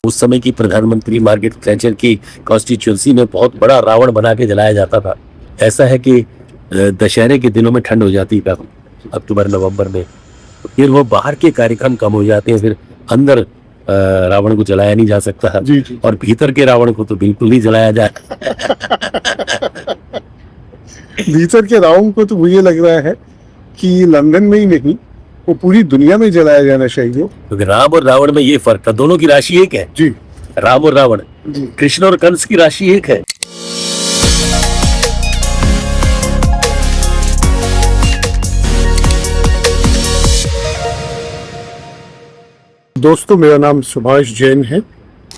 उस समय की प्रधानमंत्री मार्garet थैचर की कॉन्स्टिट्यूंसी में बहुत बड़ा रावण बना के जलाया जाता था। ऐसा है कि दशहरे के दिनों में ठंड हो जाती है अक्टूबर नवंबर में, फिर वो बाहर के कार्यक्रम कम हो जाते हैं, फिर अंदर रावण को जलाया नहीं जा सकता है जी जी। और भीतर के रावण को तो बिल्कुल नहीं जलाया जाए। भीतर के रावण को तो मुझे लग रहा है कि लंदन में ही नहीं, वो पूरी दुनिया में जलाया जाना चाहिए। क्योंकि राम और रावण में ये फर्क था, दोनों की राशि एक है। जी राम और रावण, जी। कृष्ण और कंस की राशि एक है। दोस्तों, मेरा नाम सुभाष जैन है।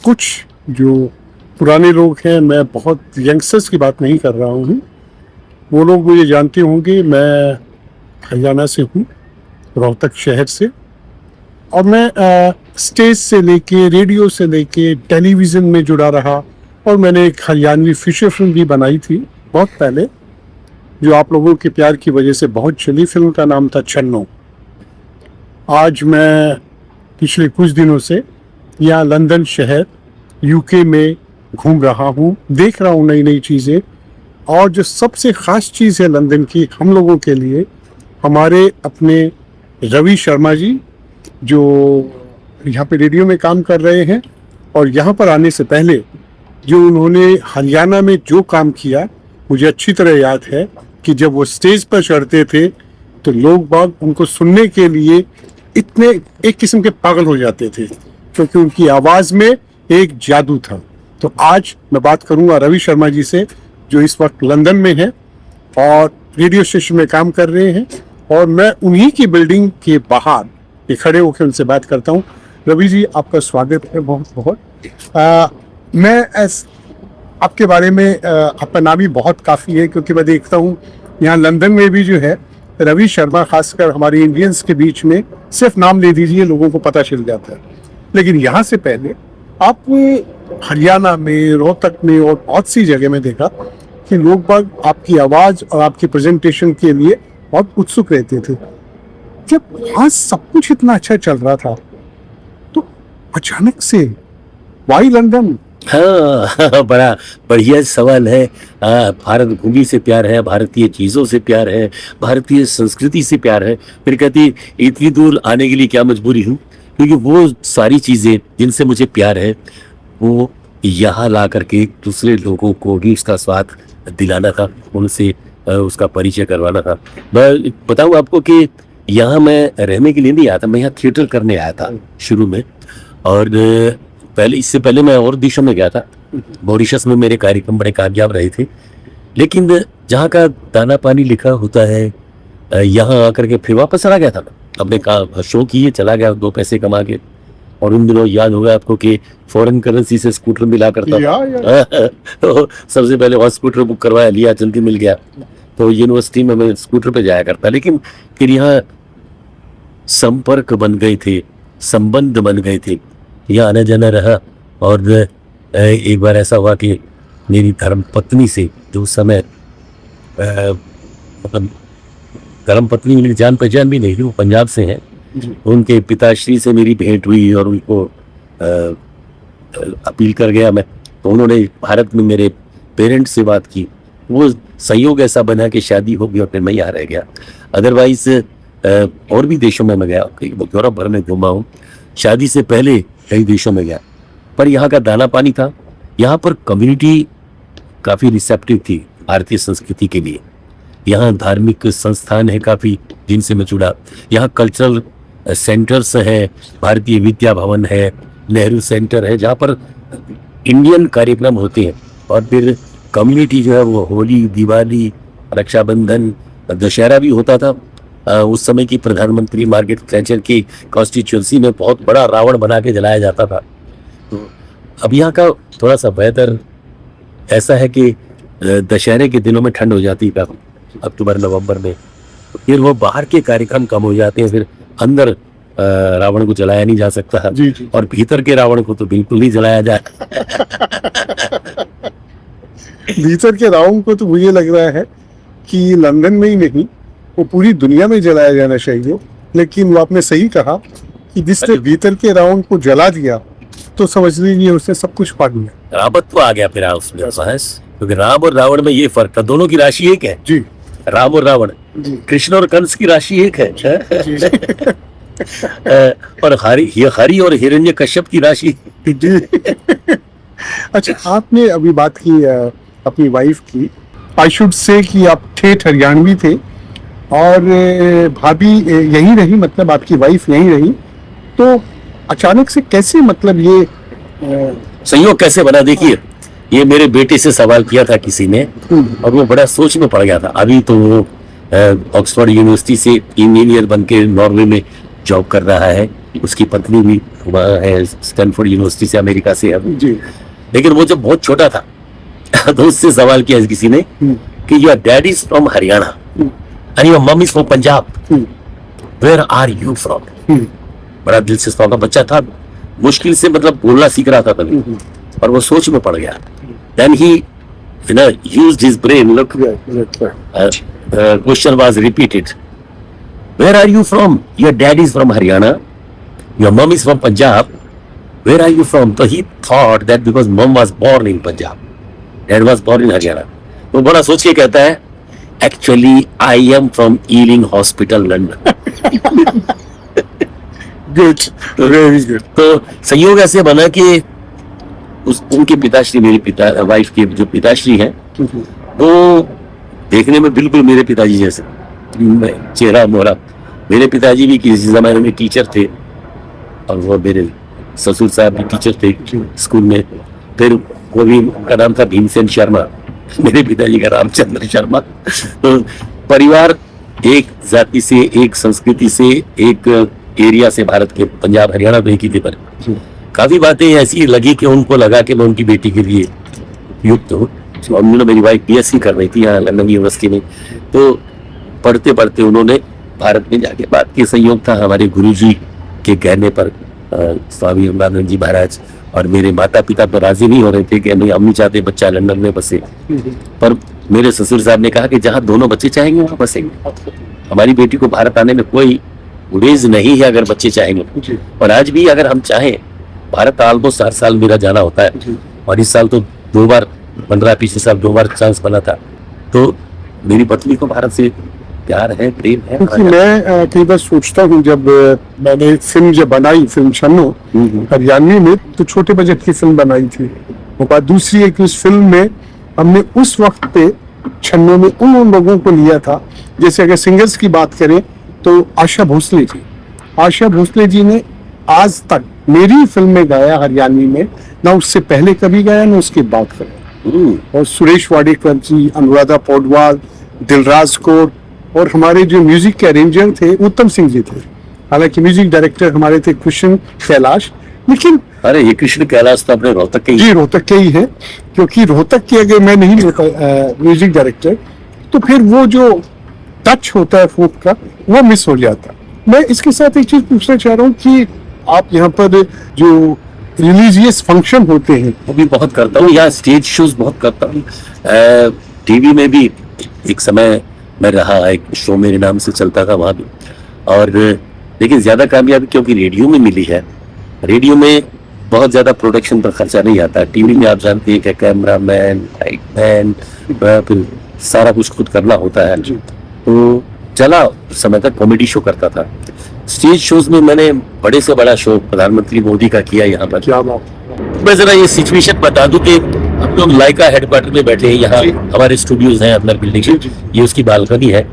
कुछ जो पुराने लोग हैं, मैं बहुत यंगस्टर्स की बात नहीं कर रहा हूँ, वो लोग मुझे जानते होंगे। मैं हरियाणा से हूँ, रोहतक शहर से, और मैं स्टेज से लेके, रेडियो से लेके, टेलीविज़न में जुड़ा रहा। और मैंने एक हरियाणवी फीचर फिल्म भी बनाई थी बहुत पहले, जो आप लोगों के प्यार की वजह से बहुत चली। फिल्म का नाम था छन्नो। आज मैं पिछले कुछ दिनों से यहाँ लंदन शहर यूके में घूम रहा हूँ, देख रहा हूँ नई नई चीज़ें। और जो सबसे ख़ास चीज़ है लंदन की हम लोगों के लिए, हमारे अपने रवि शर्मा जी, जो यहाँ पे रेडियो में काम कर रहे हैं, और यहाँ पर आने से पहले जो उन्होंने हरियाणा में जो काम किया, मुझे अच्छी तरह याद है कि जब वो स्टेज पर चढ़ते थे तो लोग बाग उनको सुनने के लिए इतने एक किस्म के पागल हो जाते थे, क्योंकि उनकी आवाज़ में एक जादू था। तो आज मैं बात करूंगा रवि शर्मा जी से, जो इस वक्त लंदन में हैं और रेडियो स्टेशन में काम कर रहे हैं, और मैं उन्हीं की बिल्डिंग के बाहर ये खड़े होकर उनसे बात करता हूं। रवि जी, आपका स्वागत है बहुत बहुत। मैं आपके बारे में, आपका नाम ही बहुत काफ़ी है, क्योंकि मैं देखता हूँ यहाँ लंदन में भी जो है रवि शर्मा, खासकर हमारे इंडियंस के बीच में सिर्फ नाम ले दीजिए लोगों को पता चल जाता है। लेकिन यहाँ से पहले आपने हरियाणा में, रोहतक में और बहुत सी जगह में देखा कि लोग बाग आपकी आवाज़ और आपकी प्रेजेंटेशन के लिए बहुत उत्सुक रहते थे। जब वहाँ सब कुछ इतना अच्छा चल रहा था, तो अचानक से वाई लंदन? हाँ, बड़ा बढ़िया सवाल है। भारत भूमि से प्यार है, भारतीय चीज़ों से प्यार है, भारतीय संस्कृति से प्यार है। फिर कहती इतनी दूर आने के लिए क्या मजबूरी हूँ, क्योंकि वो सारी चीज़ें जिनसे मुझे प्यार है, वो यहाँ ला करके दूसरे लोगों को भी उसका स्वाद दिलाना था, उनसे उसका परिचय करवाना था। मैं बताऊँ आपको कि यहाँ मैं रहने के लिए नहीं आया था, मैं यहाँ थिएटर करने आया था शुरू में। और इससे पहले मैं और देशों में गया था। मॉरिशस में मेरे कार्यक्रम बड़े कामयाब रहे थे, लेकिन जहाँ का दाना पानी लिखा होता है, यहाँ आकर के फिर वापस चला गया था। अपने काम शो किए, चला गया 2 पैसे कमा के। और उन दिनों याद होगा आपको कि फॉरेन करेंसी से स्कूटर मिला करता था। तो सबसे पहले वहाँ स्कूटर बुक करवाया, लिया, जल्दी मिल गया। तो यूनिवर्सिटी में मैं स्कूटर पे जाया करता। लेकिन फिर यहाँ संपर्क बन गए थे, संबंध बन गए थे, यहाँ आना जाना रहा। और एक बार ऐसा हुआ कि मेरी धर्म पत्नी से, जो उस समय मतलब धर्म पत्नी मेरी जान पहचान भी नहीं थी, वो पंजाब से हैं, उनके पिताश्री से मेरी भेंट हुई और उनको अपील कर गया मैं। तो उन्होंने भारत में मेरे पेरेंट्स से बात की, वो संयोग ऐसा बना कि शादी हो गई और फिर मैं यहाँ रह गया। अदरवाइज और भी देशों में मैं गया, यूरोप भर में घूमा हूँ। शादी से पहले कई देशों में गया, पर यहाँ का दाना पानी था। यहाँ पर कम्युनिटी काफ़ी रिसेप्टिव थी भारतीय संस्कृति के लिए। यहाँ धार्मिक संस्थान है काफ़ी, जिनसे मैं जुड़ा। यहाँ कल्चरल सेंटर्स है, भारतीय विद्या भवन है, नेहरू सेंटर है, जहाँ पर इंडियन कार्यक्रम होते हैं। और फिर कम्युनिटी जो है वो होली, दिवाली, रक्षाबंधन, दशहरा भी होता था। उस समय की प्रधानमंत्री मार्garet थैचर की कॉन्स्टिट्यूंसी में बहुत बड़ा रावण बना के जलाया जाता था। तो अब यहाँ का थोड़ा सा बेहतर ऐसा है कि दशहरे के दिनों में ठंड हो जाती है अक्टूबर नवंबर में, फिर वो बाहर के कार्यक्रम कम हो जाते हैं, फिर अंदर रावण को जलाया नहीं जा सकता है जी जी। और भीतर के रावण को तो बिल्कुल नहीं जलाया जाए। भीतर के रावण को तो मुझे लग रहा है कि लंदन में ही नहीं, वो पूरी दुनिया में जलाया जाना चाहिए। लेकिन वो आपने सही कहा कि जिसने भीतर के रावण को जला दिया, तो समझ लीजिए उसने सब कुछ पा लिया। रावत तो आ गया फिर उसमें बहस, क्योंकि राम और रावण में ये फर्क था, दोनों की राशि एक है। जी राम और रावण, जी कृष्ण और कंस की राशि एक है। और हरि और हिरण्य कश्यप की राशि। जी। अच्छा, आपने अभी बात की अपनी वाइफ की। आई शुड से कि आप ठेठ हरियाणवी थे और भाभी यहीं रही, मतलब आपकी वाइफ यहीं रही, तो अचानक से कैसे, मतलब ये संयोग कैसे बना? देखिए, ये मेरे बेटे से सवाल किया था किसी ने और वो बड़ा सोच में पड़ गया था। अभी तो वो ऑक्सफोर्ड यूनिवर्सिटी से इंजीनियर बन के नॉर्वे में जॉब कर रहा है, उसकी पत्नी भी वहाँ है स्टैनफोर्ड यूनिवर्सिटी से, अमेरिका से है। जी लेकिन वो जब बहुत छोटा था तो उससे सवाल किया किसी ने कि your dad is from Haryana and your mum is from Punjab, where are you from? बड़ा दिलचस्प का बच्चा था, मुश्किल से मतलब बोलना सीख रहा था तभी, और वो सोच में पड़ गया। Then he used his brain. Look, question was repeated. Where are you from? Your dad is from Haryana. Your mom is from Punjab. Where are you from? So he thought that because mom was born in Punjab, dad was born in Haryana. तो बड़ा सोच के कहता है, Actually, I am from Ealing Hospital, London. Good, very good. तो संयोग ऐसे बना कि उनके पिताश्री, मेरी वाइफ के जो पिताश्री हैं, वो देखने में बिल्कुल मेरे पिताजी जैसे, चेहरा मोहरा। मेरे पिताजी भी किसी जमाने में टीचर थे और वो मेरे ससुर साहब भी टीचर थे स्कूल में। फिर वो भी, उनका नाम था भीमसेन शर्मा, मेरे पिताजी का रामचंद्र शर्मा। तो परिवार एक जाति से, एक संस्कृति से, एक एरिया से, भारत के पंजाब हरियाणा तो एक ही थे। पर काफी बातें ऐसी लगी कि उनको लगा कि मैं उनकी बेटी के लिए उपयुक्त हूँ। उन्होंने, मेरी वाइफ बीएससी कर रही थी यहाँ लंदन यूनिवर्सिटी में, तो पढ़ते पढ़ते उन्होंने भारत में जाके बात की। संयोग था हमारे गुरुजी के कहने पर, स्वामी अमरानंद जी महाराज और मेरे माता पिता तो राजी नहीं हो रहे थे कि नहीं, हम नहीं चाहते बच्चा लंदन में बसे, पर मेरे ससुर साहब ने कहा कि जहाँ दोनों बच्चे चाहेंगे वहाँ बसेंगे। हमारी बेटी को भारत आने में कोई गुरेज नहीं है अगर बच्चे चाहेंगे। और आज भी अगर हम चाहें, भारत ऑलमोस्ट हर साल मेरा जाना होता है, और इस साल तो 2 बार, 15 पिछले साल 2 बार चांस बना था। तो मेरी पत्नी को भारत से प्यार है, प्रेम है। क्योंकि मैं कई बार सोचता हूँ, जब मैंने फिल्म जब बनाई, फिल्म छन्नो हरियाणवी में, तो छोटे बजट की फिल्म बनाई थी। और बात दूसरी है कि उस फिल्म में हमने उस वक्त पे छन्नो में उन लोगों को लिया था, जैसे अगर सिंगर्स की बात करें तो आशा भोसले जी। आशा भोसले जी ने आज तक मेरी फिल्म में गाया हरियाणवी में, ना उससे पहले कभी गाया ना उसके बाद गाया। और सुरेश वाडेकर जी, अनुराधा पौडवाल, दिलराज कौर, और हमारे जो म्यूजिक के अरेंजर थे उत्तम सिंह जी थे। हालांकि म्यूजिक डायरेक्टर हमारे थे कृष्ण कैलाश, लेकिन अरे ये कृष्ण कैलाश तो अपने रोहतक के ही, जी रोहतक के ही है, क्योंकि रोहतक के अगर मैं नहीं होता म्यूजिक डायरेक्टर, तो फिर वो जो टच होता है फोक का, वो मिस हो जाता। मैं इसके साथ एक चीज पूछना चाह रहा हूँ कि आप यहाँ पर जो रिलीजियस फंक्शन होते हैं, वो भी बहुत करता हूँ, यहाँ स्टेज शोज बहुत करता हूँ। टीवी में भी एक समय मैं रहा, एक शो मेरे नाम से चलता था वहाँ भी। और लेकिन ज्यादा कामयाबी क्योंकि रेडियो में मिली है। रेडियो में बहुत ज्यादा प्रोडक्शन पर खर्चा नहीं आता। टीवी में आप जानते हैं कि कैमरा मैन, लाइट मैन, फिर सारा कुछ खुद करना होता है। तो चला उस समय तक कॉमेडी शो करता था। स्टेज शोज में मैंने बड़े से बड़ा शो प्रधानमंत्री मोदी का किया यहाँ पर। क्या बात। मैं जरा ये सिचुएशन बता दूं कि हम लोग लाइका हेडक्वार्टर में बैठे हैं, यहाँ हमारे स्टूडियोज हैं अंदर बिल्डिंग में। ये उसकी बालकनी है,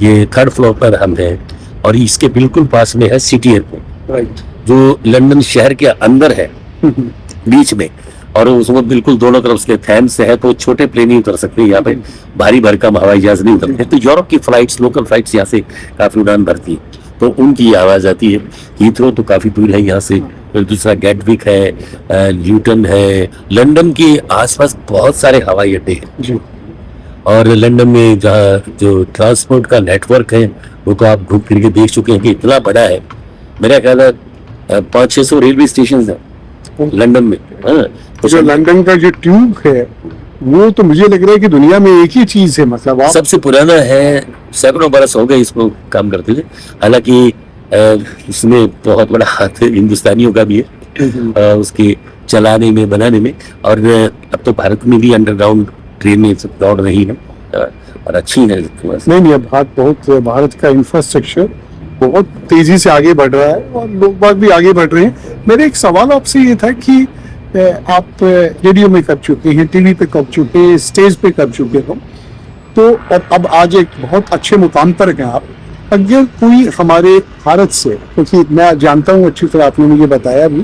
ये 3rd फ्लोर पर हम हैं, और इसके बिल्कुल पास में है सिटी एयरपोर्ट, जो लंदन शहर के अंदर है बीच में, और उसमें बिल्कुल दोनों तरफ से थैम्स है, तो छोटे प्लेन नहीं उतर सकते यहाँ पे, भारी भरकम हवाई जहाज नहीं उतरते। तो यूरोप की फ्लाइट्स, लोकल फ्लाइट्स यहाँ से काफी उड़ान भरती है, तो उनकी आवाज आती है। हीथ्रो तो काफी दूर है यहाँ से, फिर दूसरा गैटविक है, ल्यूटन है। लंदन के आसपास बहुत सारे हवाई अड्डे हैं, और लंदन में जहाँ जो ट्रांसपोर्ट का नेटवर्क है वो तो आप घूम फिर के देख चुके हैं कि इतना बड़ा है। मेरा ख्याल है 500-600 रेलवे स्टेशन है लंदन में। तो जो लंदन का जो ट्यूब है, वो तो मुझे लग रहा है कि दुनिया में एक ही चीज है, मतलब आप सबसे पुराना है, सैकड़ों बरस हो गए इसको काम करते थे। हालांकि इसमें बहुत बड़ा हाथ हिंदुस्तानियों का भी है। उसकी चलाने में, बनाने में। और अब तो भारत में भी अंडरग्राउंड ट्रेनें सब दौड़ रही हैं और अच्छी है। नहीं नहीं, अब भारत का इंफ्रास्ट्रक्चर बहुत तेजी से आगे बढ़ रहा है और लोग बाग भी आगे बढ़ रहे हैं। मेरा एक सवाल आपसे ये था कि आप रेडियो में कर चुके हैं, टीवी पे कर चुके हैं, स्टेज पे कर चुके हो, तो अब आज एक बहुत अच्छे मुकाम पर हैं आप। अगर कोई हमारे भारत से, क्योंकि मैं जानता हूँ अच्छी तरह, आपने मुझे बताया भी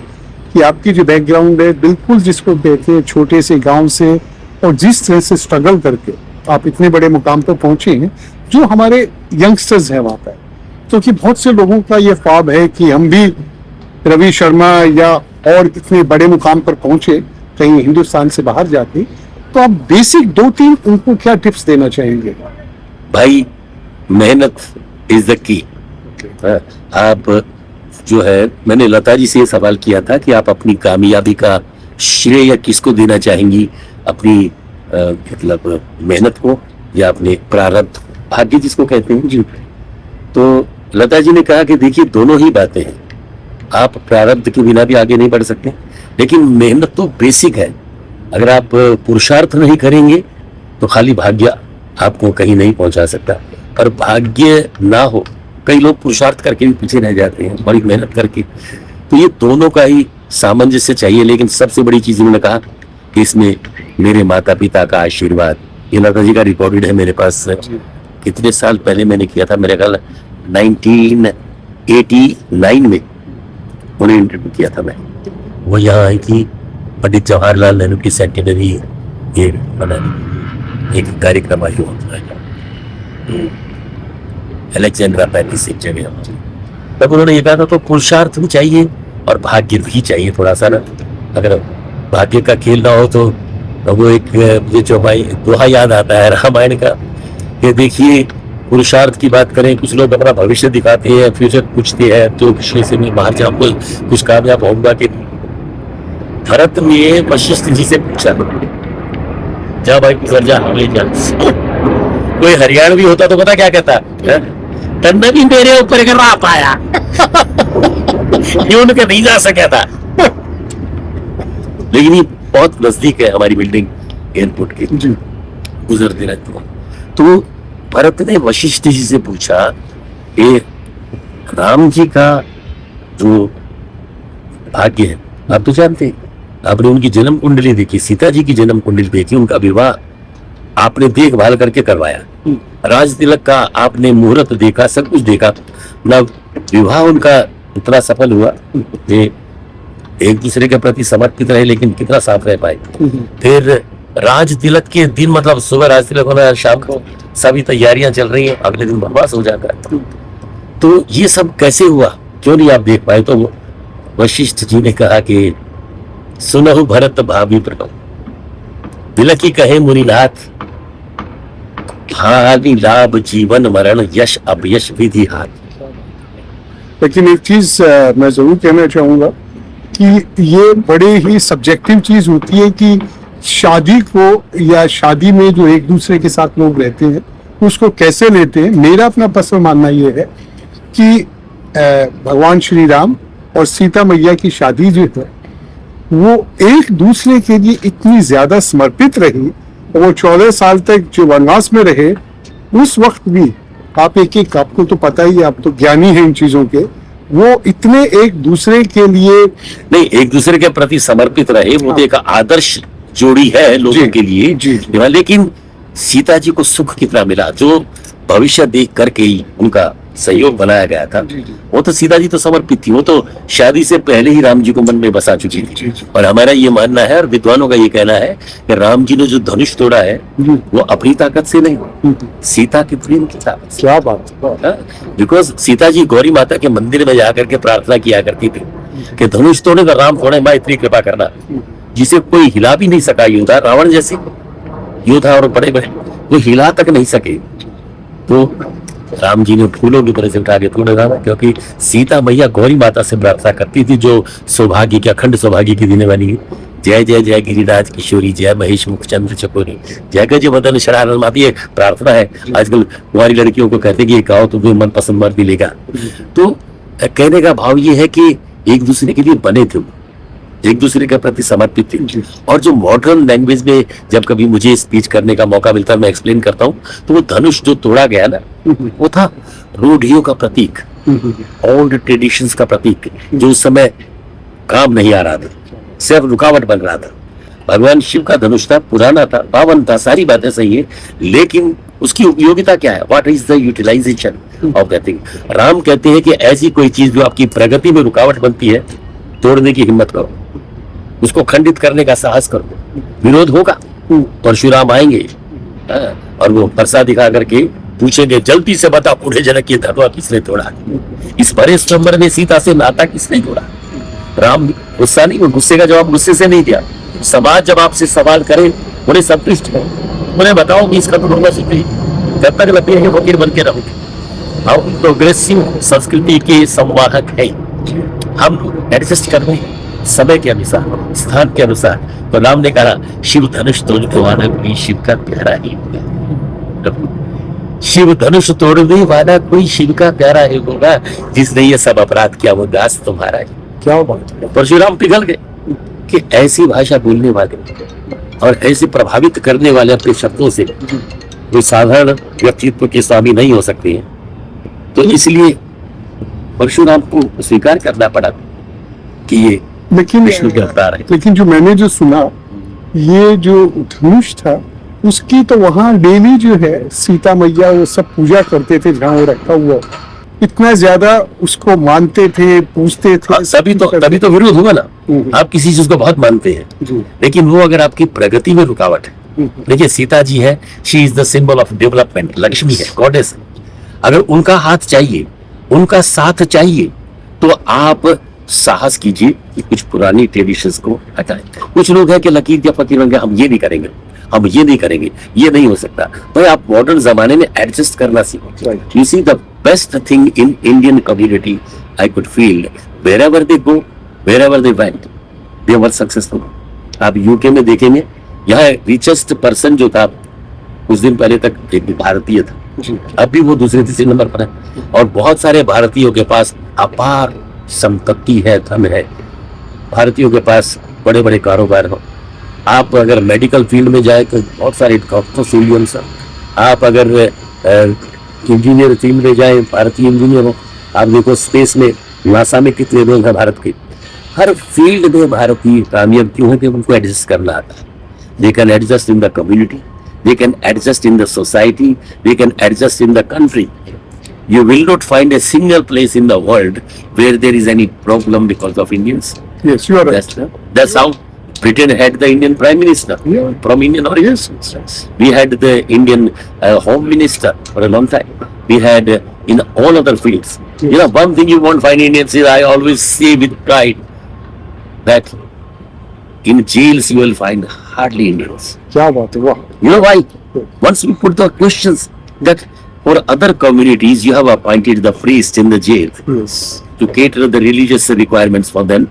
कि आपकी जो बैकग्राउंड है बिल्कुल जिसको कहते हैं छोटे से गांव से, और जिस तरह से स्ट्रगल करके आप इतने बड़े मुकाम पर पहुंचे हैं, जो हमारे यंगस्टर्स हैं वहाँ पर, क्योंकि बहुत से लोगों का ये ख्वाब है कि हम भी रवि शर्मा या और इतने बड़े मुकाम पर पहुंचे कहीं हिंदुस्तान से बाहर जाके, तो आप बेसिक 2-3 उनको क्या टिप्स देना चाहेंगे? भाई, मेहनत इज द की। आप जो है, मैंने लता जी से ये सवाल किया था कि आप अपनी कामयाबी का श्रेय किसको देना चाहेंगी, अपनी मतलब मेहनत को या अपने प्रारब्ध, भाग्य जिसको कहते हैं जी। तो लता जी ने कहा कि देखिए, दोनों ही बातें हैं। आप प्रारब्ध के बिना भी आगे नहीं बढ़ सकते, लेकिन मेहनत तो बेसिक है। अगर आप पुरुषार्थ नहीं करेंगे तो खाली भाग्य आपको कहीं नहीं पहुंचा सकता। पर भाग्य ना हो, कई लोग पुरुषार्थ करके भी पीछे रह जाते हैं, बड़ी मेहनत करके। तो ये दोनों का ही सामंजस्य चाहिए। लेकिन सबसे बड़ी चीज उन्होंने कहा कि इसमें मेरे माता पिता का आशीर्वाद, ये लता जी का रिकॉर्डेड है मेरे पास। कितने साल पहले मैंने किया था, मेरे ख्याल 1989 में उन्हें इंटरव्यू किया था मैं। वो यहाँ आई थी पंडित जवाहरलाल नेहरू की सेंटेनरी ये बनाने, एक कार्यक्रम आई हुआ अलेक्जेंड्रा पैलेस एक जगह। तब उन्होंने ये कहा था तो पुरुषार्थ भी चाहिए और भाग्य भी चाहिए थोड़ा सा ना। अगर भाग्य का खेल ना हो तो वो एक मुझे जो भाई दोहा याद आता है रामायण का, कि देखिए पुरुषार्थ की बात करें, कुछ लोग अपना भविष्य दिखाते हैं, फ्यूचर पूछते हैं, तो किसी से मैं बाहर जाऊंगा, कुछ कामयाब होऊंगा कि। भरत ने वशिष्ठ जी से पूछा, जा भाई गुजर जा, ले जा। कोई हरियाणवी होता तो पता क्या कहता, तन्ने भी मेरे ऊपर कर रहा पाया ये उनके नहीं जा सका था। लेकिन ये बहुत नजदीक है हमारी बिल्डिंग एयरपोर्ट के, गुजरते रहते हैं। तो भरत ने वशिष्ठ जी से पूछा कि राम जी का जो भाग्य है, आप तो जानते हैं, आपने उनकी जन्म कुंडली देखी, सीता जी की जन्म कुंडली देखी, उनका विवाह आपने देखभाल करके करवाया, राज तिलक का आपने मुहूर्त देखा, सब कुछ देखा, मतलब विवाह उनका इतना सफल हुआ कि एक दूसरे के प्रति समर्पित रहे, लेकिन कितना साफ रह पाए। फिर राज तिलक के दिन, मतलब सुबह राज तिलक होना, शाम को सभी तैयारियां चल रही हैं, अगले दिन वनवास हो जाता है। तो ये सब कैसे हुआ, क्यों नहीं आप देख पाए? तो वशिष्ठ जी ने कहा कि सुनहु भरत भावी प्रणव, तिलकी कहे मुनिनाथ, हानि लाभ जीवन मरण, यश अपयश विधि हाथ। लेकिन एक चीज मैं जरूर कहना चाहूंगा कि ये बड़े ही सब्जेक्टिव चीज होती है कि शादी को, या शादी में जो एक दूसरे के साथ लोग रहते हैं उसको कैसे लेते हैं। मेरा अपना पर्सनल मानना ये है कि भगवान श्री राम और सीता मैया की शादी जो है वो एक दूसरे के लिए इतनी ज्यादा समर्पित रही, और वो 14 साल तक जो वनवास में रहे, उस वक्त भी आप आपको तो पता ही है, आप तो ज्ञानी हैं इन चीजों के, वो इतने एक दूसरे के लिए नहीं, एक दूसरे के प्रति समर्पित रहे। वो तो एक आदर्श जोड़ी है लोगों के लिए। लेकिन सीता जी को सुख कितना मिला, जो भविष्य देख करके ही उनका सहयोग बनाया गया था। वो तो सीता जी तो समर्पित थी, वो तो शादी से पहले ही राम जी को मन में बसा चुकी थी। और हमारा ये मानना है, और विद्वानों का ये कहना है कि राम जी ने जो धनुष तोड़ा है वो अपनी ताकत से नहीं, सीता के प्रेम की ताकत से। क्या बात, बिकॉज सीता जी गौरी माता के मंदिर में जाकर के प्रार्थना किया करती थी कि धनुष तोड़े तो राम तोड़े, माँ इतनी कृपा करना, जिसे कोई हिला भी नहीं सका योद्धा, रावण जैसे योद्धा और बड़े बड़े वो हिला तक नहीं सके, तो राम जी ने फूलों की तरह से उठा के तोड़ डाला, क्योंकि सीता मैया गौरी माता से प्रार्थना करती थी, जो सौभाग्य की, अखंड सौभाग्य की देने वाली है। जय जय जय गिरिराज किशोरी, जय महेश मुख चंद्र चकोरी, जय गज मदन शरारत माती, ये प्रार्थना है। आजकल कुंवारी लड़कियों को कहते कि ये गाओ तो मन पसंद वर मिलेगा। तो कहने का भाव ये है कि एक दूसरे के लिए बने थे, एक दूसरे के प्रति समर्पित थे। जी। और जो मॉडर्न लैंग्वेज में जब कभी मुझे स्पीच करने का मौका मिलता है, मैं एक्सप्लेन करता हूँ, तो वो धनुष जो तोड़ा गया ना, वो था रूढ़ियों का प्रतीक, ओल्ड ट्रेडिशंस का प्रतीक, जो उस समय काम नहीं आ रहा था, सिर्फ रुकावट बन रहा था। भगवान शिव का धनुष था, पुराना था, पावन था, सारी बातें सही है, लेकिन उसकी उपयोगिता क्या है? What is the utilization of that thing? Ram कहते हैं कि ऐसी कोई चीज जो आपकी प्रगति में रुकावट बनती है, तोड़ने की हिम्मत करो, उसको खंडित करने का साहस करो। विरोध होगा, परशुराम आएंगे, और वो परसा दिखा करके पूछेंगे, जल्दी से बता बूढ़े जनक, ये धनुआ किसने तोड़ा? इस बड़े स्वयंवर में सीता से नाता किसने तोड़ा? राम गुस्सा नहीं, वो गुस्से का जवाब गुस्से से नहीं दिया। समाज जब आपसे सवाल करे, उन्हें संतुष्ट हो, उन्हें बताओ कि इसका तो ढूंढना सीखिए, जब तक लपेटे फकीर बन के रहोगे। हम प्रोग्रेसिव संस्कृति के संवाहक हैं, हम एडजस्ट कर रहे हैं समय के अनुसार, स्थान के अनुसार। तो राम ने कहा, शिव धनुष तोड़ने वाला कोई शिव का प्यारा ही होगा। शिव धनुष तोड़ने वाला कोई शिव का प्यारा ही होगा। जिसने ये सब अपराध किया वो दास तुम्हारा है। क्या बात है। परशुराम पिघल गए कि ऐसी भाषा बोलने वाले और ऐसे प्रभावित करने वाले अपने शब्दों से कोई साधारण व्यक्तित्व के स्वामी नहीं हो सकते हैं। तो इसलिए परशुराम को स्वीकार करना पड़ा कि ये लेकिन विष्णु के अवतार है। लेकिन जो मैंने जो सुना, ये जो धनुष था उसकी तो वहाँ डेली जो है सीता मैया वो सब पूजा करते थे, जहाँ वो रखा हुआ, इतना ज्यादा उसको मानते थे, पूछते थे। हाँ, तभी तो विरोध हुआ ना। आप किसी चीज को बहुत मानते हैं, जी। लेकिन वो अगर आपकी प्रगति में रुकावट है। देखिए, सीता जी है, she is the symbol of development, Lakshmi है, गॉडेस है। अगर उनका हाथ चाहिए, उनका साथ चाहिए, तो आप साहस कीजिए कि कुछ पुरानी ट्रेडिशंस को हटाएं। कुछ लोग हैं कि लकीर या फकीर बन गए, हम ये नहीं करेंगे, हम ये नहीं करेंगे, ये नहीं हो सकता। भाई, आप मॉडर्न जमाने में एडजस्ट करना सीखो। You see, the best thing in Indian community I could feel, wherever they go, wherever they went, they were successful. आप यूके में देखेंगे, यहाँ रिचेस्ट पर्सन जो था कुछ दिन पहले तक एक भारतीय था, अब भी वो दूसरे तीसरे नंबर पर है। और बहुत सारे भारतीयों के पास अपार संपत्ति है, धन है। भारतीयों के पास बड़े बड़े कारोबार हो। आप अगर मेडिकल फील्ड में जाए तो बहुत सारे डॉक्टर्स इंडियंस हैं। आप अगर इंजीनियर फील्ड में जाए, भारतीय इंजीनियर हो। आप देखो, स्पेस में, नासा में कितने लोग हैं भारत के। हर फील्ड में भारतीय कामयाब क्यों है? कि उनको एडजस्ट करना आता है। They can adjust in the community, they can adjust in the society, they can adjust in the country. You will not find a single place in the world where there is any problem because of Indians. Yes, you are right. That's how Britain had the Indian Prime Minister, Yeah. from Indian origin. We had the Indian Home Minister for a long time. We had in all other fields. Yes. You know, one thing you won't find Indians is, I always say with pride, that in jails you will find hardly Indians. क्या बात है, वाह। You know why? Once we put the questions that for other communities you have appointed the priest in the jail Yes. to cater the religious requirements for them.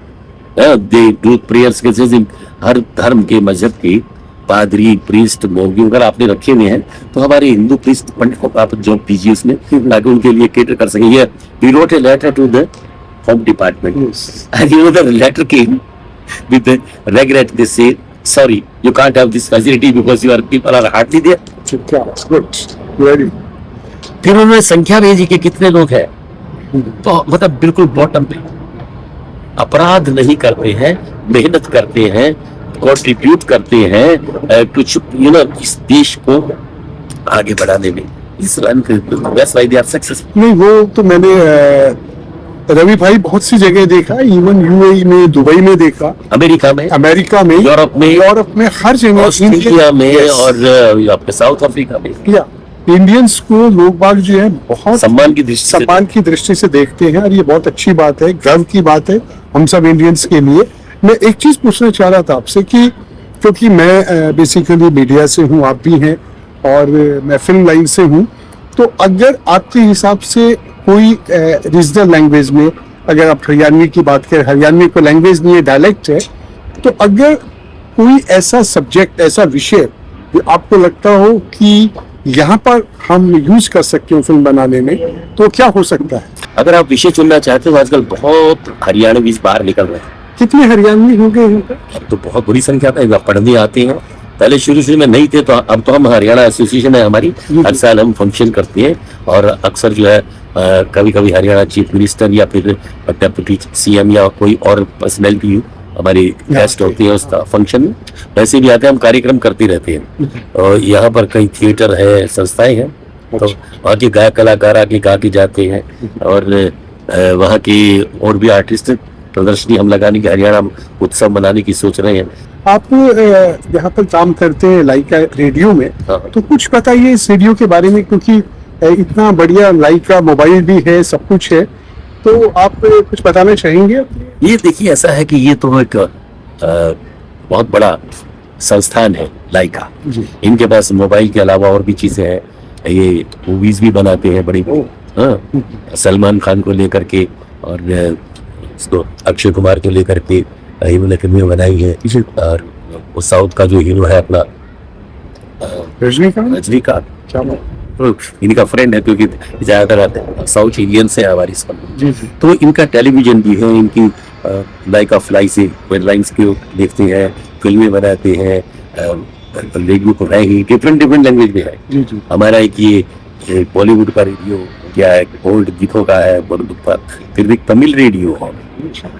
They do prayers के जैसे हर धर्म के मजहब के पादरी, priest, मोगी अगर आपने रखे हुए हैं, तो हमारे हिंदू प्रीस्ट पंडित को आप जॉब दीजिए उसमें, ताकि उनके लिए केटर कर सकें। ये we wrote a letter to the Home Department. Yes. And you know, the letter came with the regret. They say, sorry, you can't have this facility because your people are hardly there. क्या good, very. फिर उन्होंने संख्या भेजी कि कितने लोग हैं, तो मतलब बिल्कुल बॉटम पे। अपराध नहीं करते हैं, मेहनत करते हैं, कंट्रीब्यूट करते हैं, कुछ इस देश को आगे बढ़ाने में। इस that's why they are successful. नहीं, वो तो मैंने रवि भाई बहुत सी जगह देखा, इवन यूएई में, दुबई में देखा, अमेरिका में, अमेरिका में, यूरोप में, हर जगह, ऑस्ट्रेलिया में, Yes. और आपके साउथ अफ्रीका में। या इंडियंस को लोग बाग जो है बहुत सम्मान की दृष्टि से सम्मान की दृष्टि से देखते हैं, और ये बहुत अच्छी बात है, गर्व की बात है हम सब इंडियंस के लिए। मैं एक चीज पूछना चाह रहा था आपसे कि क्योंकि मैं बेसिकली मीडिया से हूँ, आप भी हैं, और मैं फिल्म लाइन से हूँ, तो अगर आपके हिसाब से कोई रीजनल लैंग्वेज में, अगर आप हरियाणवी की बात करें, हरियाणवी को लैंग्वेज नहीं है, डायलेक्ट है, तो अगर कोई ऐसा सब्जेक्ट, ऐसा विषय जो आपको लगता हो कि यहाँ पर हम यूज कर सकते हो फिल्म बनाने में, तो क्या हो सकता है? अगर आप विषय चुनना चाहते हो, आजकल बहुत हरियाणवी बाहर निकल रहे हैं। कितने हरियाणवी होंगे यहाँ पे? अब तो बहुत बड़ी संख्या में पढ़ने आते हैं। पहले शुरू में नहीं थे, तो अब तो हम हरियाणा एसोसिएशन है हमारी, हर साल हम फंक्शन करते हैं और अक्सर जो है कभी कभी हरियाणा चीफ मिनिस्टर या फिर डेप्यूटी सीएम या कोई और पर्सनैलिटी हमारे गेस्ट होते हैं उस फंक्शन में, वैसे भी आते हैं, हम कार्यक्रम करते रहते हैं। और यहाँ पर कई थिएटर है, संस्थाएं हैं, तो वहाँ के गायक कलाकार आके गा के जाते हैं और वहाँ के और भी आर्टिस्ट प्रदर्शनी हम लगाने की, हरियाणा उत्सव मनाने की सोच रहे हैं। आप यहाँ पर काम करते हैं लाइका रेडियो में, हाँ। तो कुछ बताइए इस रेडियो के बारे में, क्योंकि इतना बढ़िया लाइका मोबाइल भी है, सब कुछ है, तो आप कुछ बताना चाहेंगे? ये देखिए, ऐसा है कि ये तो एक बहुत बड़ा संस्थान है लाइका। जी। इनके पास मोबाइल के अलावा और भी चीजें हैं, ये मूवीज भी बनाते हैं बड़ी, हाँ, सलमान खान को लेकर के और इसको अक्षय कुमार को लेकर के इन्होंने फिल्में बनाई है। और वो साउथ का जो हीरो है अपना रजनीकांत, तो इनका फ्रेंड है, क्योंकि ज्यादातर साउथ इंडियन से हमारी जी। तो इनका टेलीविजन भी है, इनकी लाइका फ्लाई से एयरलाइंस के देखते हैं, फिल्में बनाते हैं, रेडियो तो है ही, डिफरेंट लैंग्वेज में है। जी। हमारा एक ये बॉलीवुड का रेडियो क्या है, ओल्ड गीतों का है बॉलीवुड का, फिर एक तमिल रेडियो है,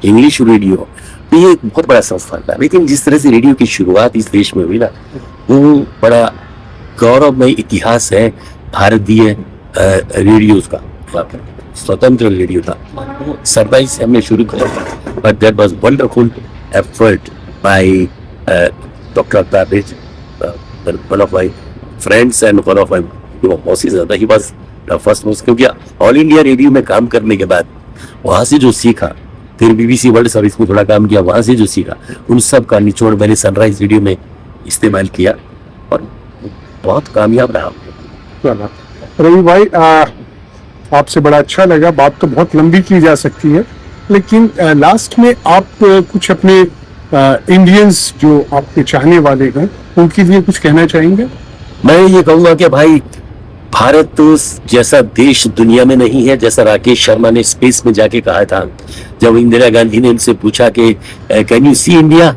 इंग्लिश रेडियो, तो ये एक बहुत बड़ा संस्थान था। लेकिन जिस तरह से रेडियो की शुरुआत इस देश में हुई ना, वो बड़ा गौरवमय इतिहास है भारतीय रेडियो का। स्वतंत्र रेडियो था, सरदाई से हमने शुरू किया, but that was wonderful effort by doctor Tabiz, one of my friends and one of my bosses. He was the first most, क्योंकि ऑल इंडिया रेडियो में काम करने के बाद वहां से जो सीखा, फिर बीबीसी वर्ल्ड सर्विस में थोड़ा काम किया, वहां से जो सीखा उन सब का निचोड़ मैंने सनराइज रेडियो में इस्तेमाल किया और बहुत कामयाब रहा। रवि भाई, आपसे बड़ा अच्छा लगा। बात तो बहुत लंबी की जा सकती है, लेकिन लास्ट में आप कुछ अपने इंडियंस जो आपके चाहने वाले हैं उनके लिए कुछ कहना चाहेंगे? मैं ये कहूंगा कि भाई, भारत तो जैसा देश दुनिया में नहीं है, जैसा राकेश शर्मा ने स्पेस में जाके कहा था, जब इंदिरा गांधी ने उनसे पूछा कि can you see India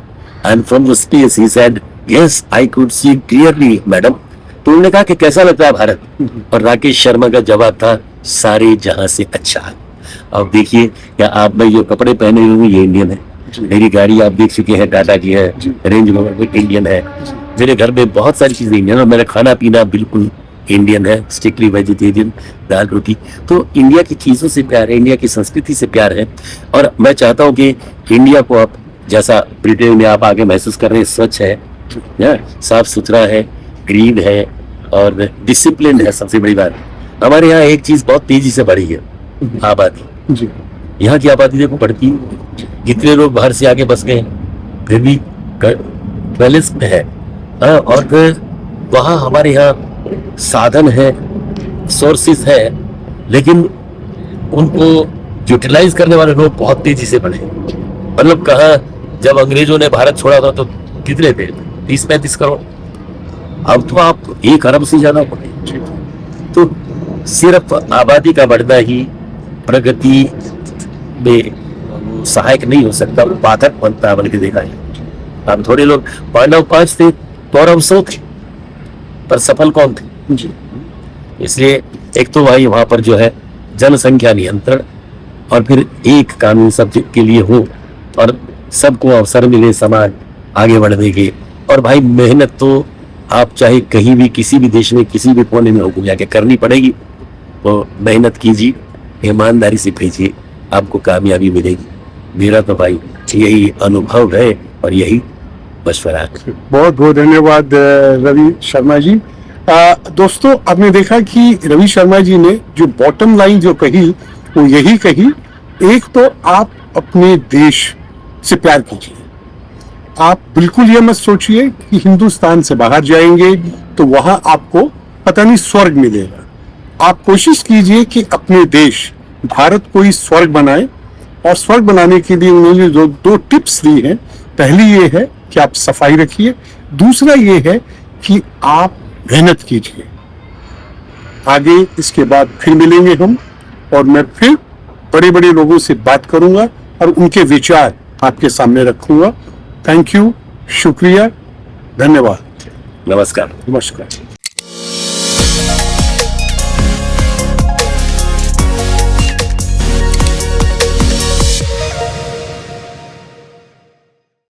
and from the space, he said yes I could see clearly madam. तो उन्होंने कहा कि कैसा लगता है भारत, और राकेश शर्मा का जवाब था सारे जहां से अच्छा है। अब देखिए, क्या आप में जो कपड़े पहने हुए ये इंडियन है, मेरी गाड़ी आप देख चुके हैं टाटा की है, रेंज रोवर इंडियन है, मेरे घर में बहुत सारी चीजें इंडियन, और मेरा खाना पीना बिल्कुल इंडियन है, स्ट्रिक्टली वेजिटेरियन, दाल रोटी। तो इंडिया की चीजों से प्यार है, इंडिया की संस्कृति से प्यार है, और मैं चाहता हूँ कि इंडिया को आप जैसा ब्रिटेन में आप आगे महसूस कर रहे हैं, स्वच्छ है, साफ सुथरा है, ग्रीन है और डिसिप्लिन है। सबसे बड़ी बात, हमारे यहाँ एक चीज बहुत तेजी से बढ़ी है, आबादी। यहाँ की आबादी देखो बढ़ती है, कितने लोग बाहर से आके बस गए, फिर भी बैलेंस में है। और फिर वहाँ हमारे यहाँ साधन है, सोर्सेस है, लेकिन उनको यूटिलाइज करने वाले लोग बहुत तेजी से बढ़े। मतलब कहा, जब अंग्रेजों ने भारत छोड़ा था तो कितने थे, 30-35 करोड़, अब तो आप 1 अरब से ज्यादा बढ़े। तो सिर्फ आबादी का बढ़ना ही प्रगति में सहायक नहीं हो सकता, बाधक बनता है, बल्कि देखा है। अब थोड़े लोग, पांडव 5 थे, कौरव 100 थे, पर सफल कौन थे? इसलिए एक तो भाई वहां पर जो है जनसंख्या नियंत्रण, और फिर एक कानून सब के लिए हो और सबको अवसर मिले समान आगे बढ़ने के। और भाई मेहनत तो आप चाहे कहीं भी, किसी भी देश में, किसी भी कोने में हो, जाके करनी पड़ेगी। तो मेहनत कीजिए, ईमानदारी से भेजिए, आपको कामयाबी मिलेगी। मेरा तो भाई यही अनुभव है और यही मशवरा है। बहुत बहुत धन्यवाद रवि शर्मा जी। दोस्तों, आपने देखा कि रवि शर्मा जी ने जो बॉटम लाइन जो कही, वो यही कही, एक तो आप अपने देश से प्यार कीजिए। आप बिल्कुल ये मत सोचिए कि हिंदुस्तान से बाहर जाएंगे तो वहां आपको पता नहीं स्वर्ग मिलेगा। आप कोशिश कीजिए कि अपने देश भारत को ही स्वर्ग बनाए, और स्वर्ग बनाने के लिए उन्होंने जो 2 टिप्स दी हैं, पहली ये है कि आप सफाई रखिए, दूसरा ये है कि आप मेहनत कीजिए। आगे इसके बाद फिर मिलेंगे हम, और मैं फिर बड़े बड़े लोगों से बात करूंगा और उनके विचार आपके सामने रखूंगा। थैंक यू, शुक्रिया, धन्यवाद, नमस्कार। नमस्कार।